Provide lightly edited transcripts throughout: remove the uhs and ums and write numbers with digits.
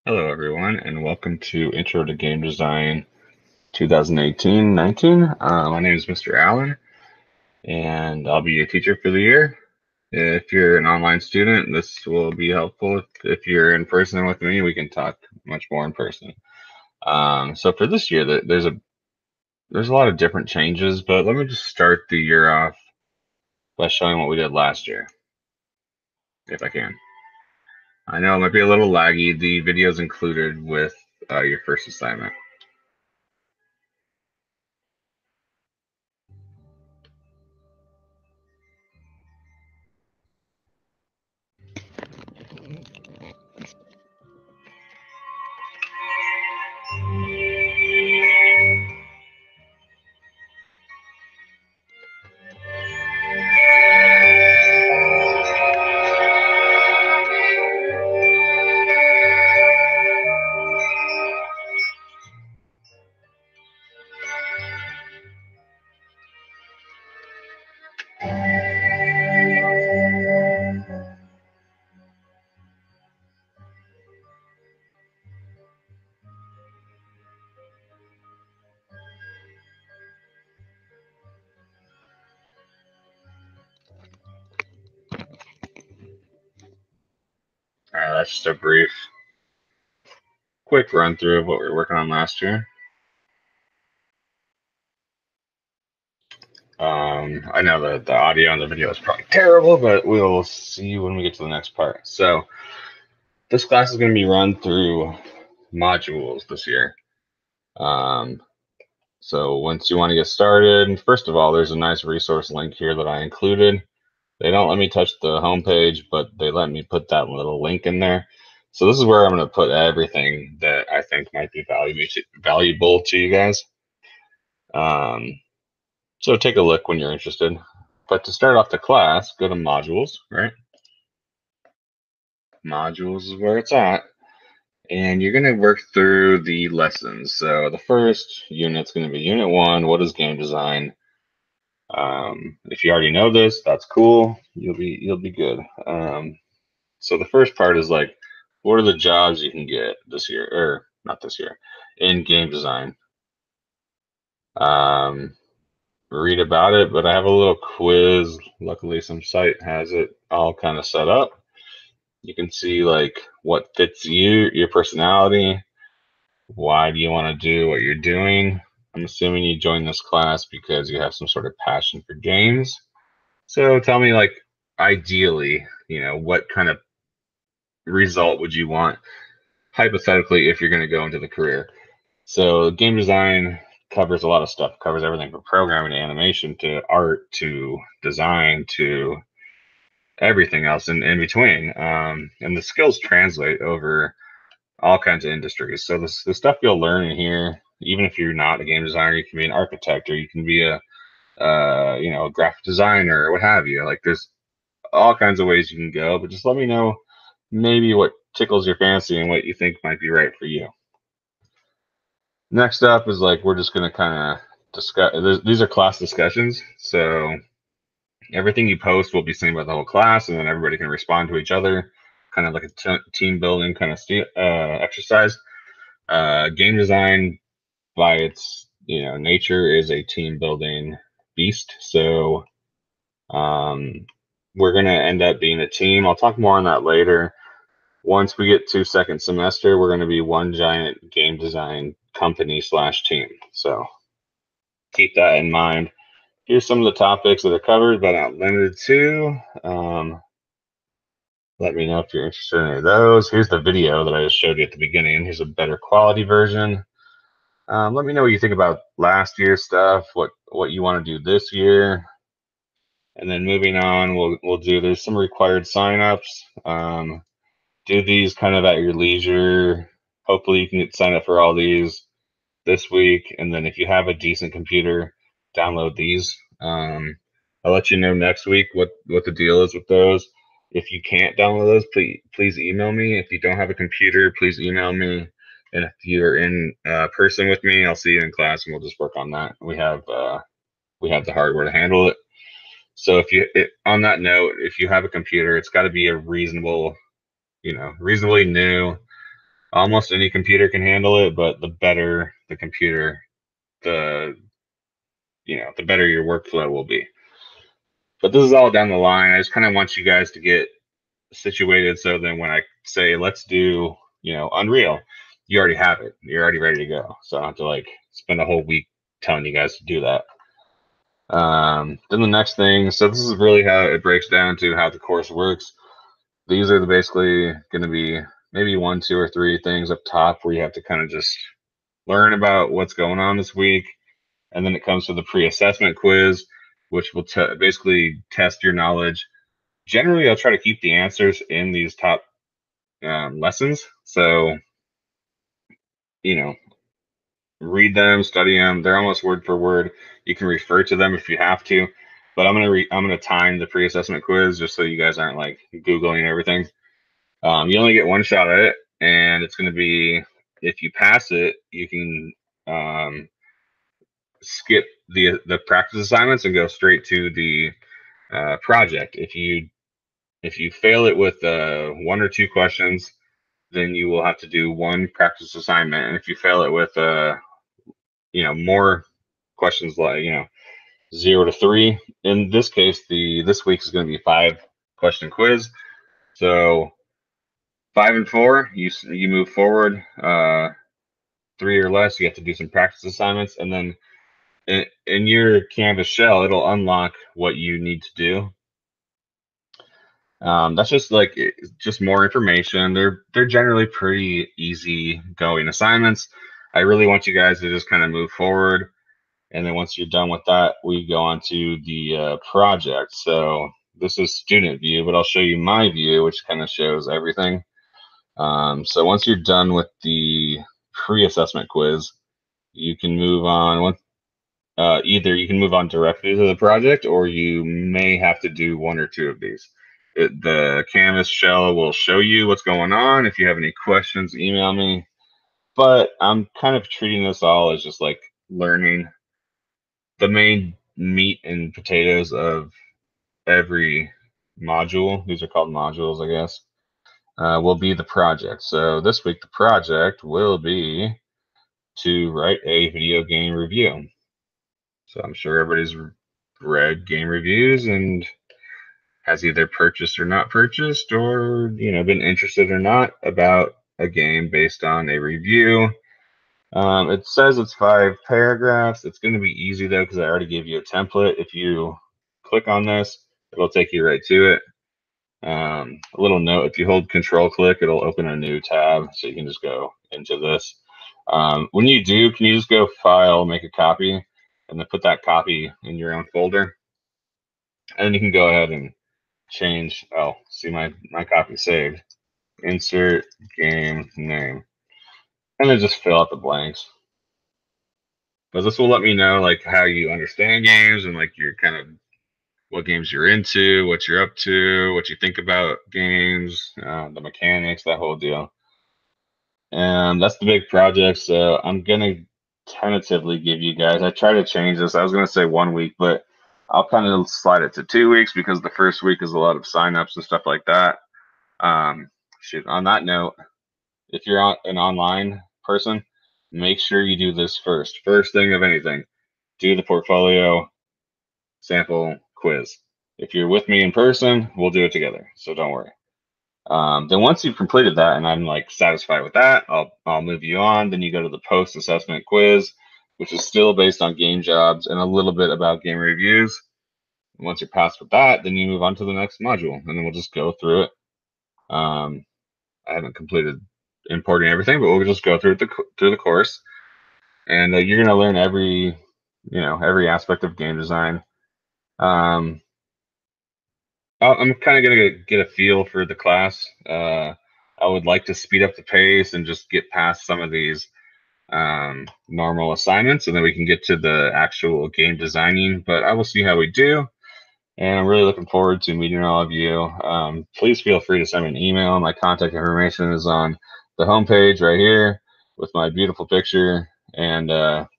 Hello, everyone, and welcome to Intro to Game Design 2018-19. My name is Mr. Allen, and I'll be your teacher for the year. If you're an online student, this will be helpful. If you're in person with me, we can talk much more in person. So for this year, there's a lot of different changes, but let me just start the year off by showing what we did last year, if I can. I know it might be a little laggy. The video is included with your first assignment. All right, that's just a quick run through of what we were working on last year. I know that the audio and the video is probably terrible, but we'll see when we get to the next part. So this class is going to be run through modules this year. So once you want to get started, first of all, there's a nice resource link here that I included. They don't let me touch the homepage, but they let me put that little link in there. So this is where I'm going to put everything that I think might be valuable to you guys. So take a look when you're interested. But to start off the class, go to modules, right? Modules is where it's at. And you're going to work through the lessons. So the first unit's going to be Unit 1, what is game design? If you already know this, that's cool. You'll be good. So the first part is like, what are the jobs you can get this year, or not this year, in game design? Read about it, but I have a little quiz. Luckily, some site has it all kind of set up. You can see like what fits you, your personality. Why do you want to do what you're doing? I'm assuming you joined this class because you have some sort of passion for games. So tell me, like, ideally, what kind of result would you want hypothetically if you're going to go into the career? So game design covers a lot of stuff. It covers everything from programming to animation to art to design to everything else in between. And the skills translate over all kinds of industries. So the stuff you'll learn in here, even if you're not a game designer, you can be an architect or you can be a a graphic designer or what have you. Like there's all kinds of ways you can go, but just let me know maybe what tickles your fancy and what you think might be right for you. Next up is like we're just going to kind of discuss. These are class discussions, so everything you post will be seen by the whole class, and then everybody can respond to each other, kind of like a team building kind of exercise. Game design, by its nature, is a team building beast. So we're going to end up being a team. I'll talk more on that later. Once we get to second semester, we're going to be one giant game design company / team. So keep that in mind. Here's some of the topics that are covered, but not limited to. Let me know if you're interested in any of those. Here's the video that I just showed you at the beginning. Here's a better quality version. Let me know what you think about last year's stuff, what you want to do this year. And then moving on, we'll do, there's some required signups. Do these kind of at your leisure. Hopefully you can get signed up for all these this week. And then if you have a decent computer, download these. I'll let you know next week what the deal is with those. If you can't download those, please email me. If you don't have a computer, please email me. And if you're in person with me, I'll see you in class and we'll just work on that. We have the hardware to handle it. So on that note, if you have a computer, it's got to be a reasonably new. Almost any computer can handle it, but the better the computer, the the better your workflow will be. But this is all down the line. I just kind of want you guys to get situated so then when I say let's do, Unreal, you already have it. You're already ready to go. So I don't have to like spend a whole week telling you guys to do that. Then the next thing, so this is really how it breaks down to how the course works. These are basically going to be maybe 1, 2, or 3 things up top where you have to kind of just learn about what's going on this week. And then it comes to the pre-assessment quiz, which will basically test your knowledge. Generally, I'll try to keep the answers in these top lessons. So, read them, study them. They're almost word for word. You can refer to them if you have to. But I'm gonna time the pre-assessment quiz just so you guys aren't like Googling everything. You only get one shot at it, and it's gonna be, if you pass it, you can skip the practice assignments and go straight to the project. If you fail it with 1 or 2 questions, then you will have to do 1 practice assignment. And if you fail it with more questions, like 0 to 3, in this case, this week is going to be 5-question quiz. So 5 and 4, you move forward. 3 or less, you have to do some practice assignments, and then in your Canvas shell, it'll unlock what you need to do. That's just more information. They're generally pretty easy going assignments. I really want you guys to just kind of move forward, and then once you're done with that, we go on to the project. So this is student view, but I'll show you my view, which kind of shows everything. So once you're done with the pre-assessment quiz, you can move on. Either you can move on directly to the project, or you may have to do 1 or 2 of these. The Canvas shell will show you what's going on. If you have any questions, email me. But I'm kind of treating this all as just like learning. The main meat and potatoes of every module, these are called modules, I guess, will be the project. So this week, the project will be to write a video game review. So I'm sure everybody's read game reviews and has either purchased or not purchased, or been interested or not about a game based on a review. It says it's 5 paragraphs. It's going to be easy though, because I already gave you a template. If you click on this, it'll take you right to it. A little note: if you hold Control click, it'll open a new tab, so you can just go into this. When you do, can you just go File, make a copy, and then put that copy in your own folder, and then you can go ahead and change. Oh, see, my copy saved. Insert game name, and then just fill out the blanks. But this will let me know like how you understand games, and like your kind of what games you're into, what you're up to, what you think about games, the mechanics, that whole deal. And that's the big project. So I'm gonna tentatively give you guys. I try to change this. I was gonna say 1 week, but I'll kind of slide it to 2 weeks, because the first week is a lot of signups and stuff like that. On that note, if you're an online person, make sure you do this first. First thing of anything, do the portfolio sample quiz. If you're with me in person, we'll do it together. So don't worry. Then once you've completed that, and I'm like satisfied with that, I'll move you on. Then you go to the post-assessment quiz, which is still based on game jobs and a little bit about game reviews. And once you're passed with that, then you move on to the next module, and then we'll just go through it. I haven't completed importing everything, but we'll just go through the course, and you're gonna learn every aspect of game design. I'm kind of gonna get a feel for the class. I would like to speed up the pace and just get past some of these normal assignments, and then we can get to the actual game designing. But I will see how we do. And I'm really looking forward to meeting all of you. Please feel free to send me an email. My contact information is on the homepage right here with my beautiful picture. And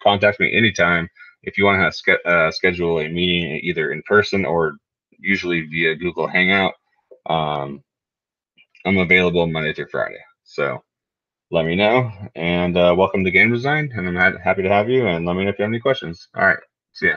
contact me anytime if you want to schedule a meeting, either in person or usually via Google Hangout. I'm available Monday through Friday. So let me know. And welcome to Game Design. And I'm happy to have you. And let me know if you have any questions. All right. See ya.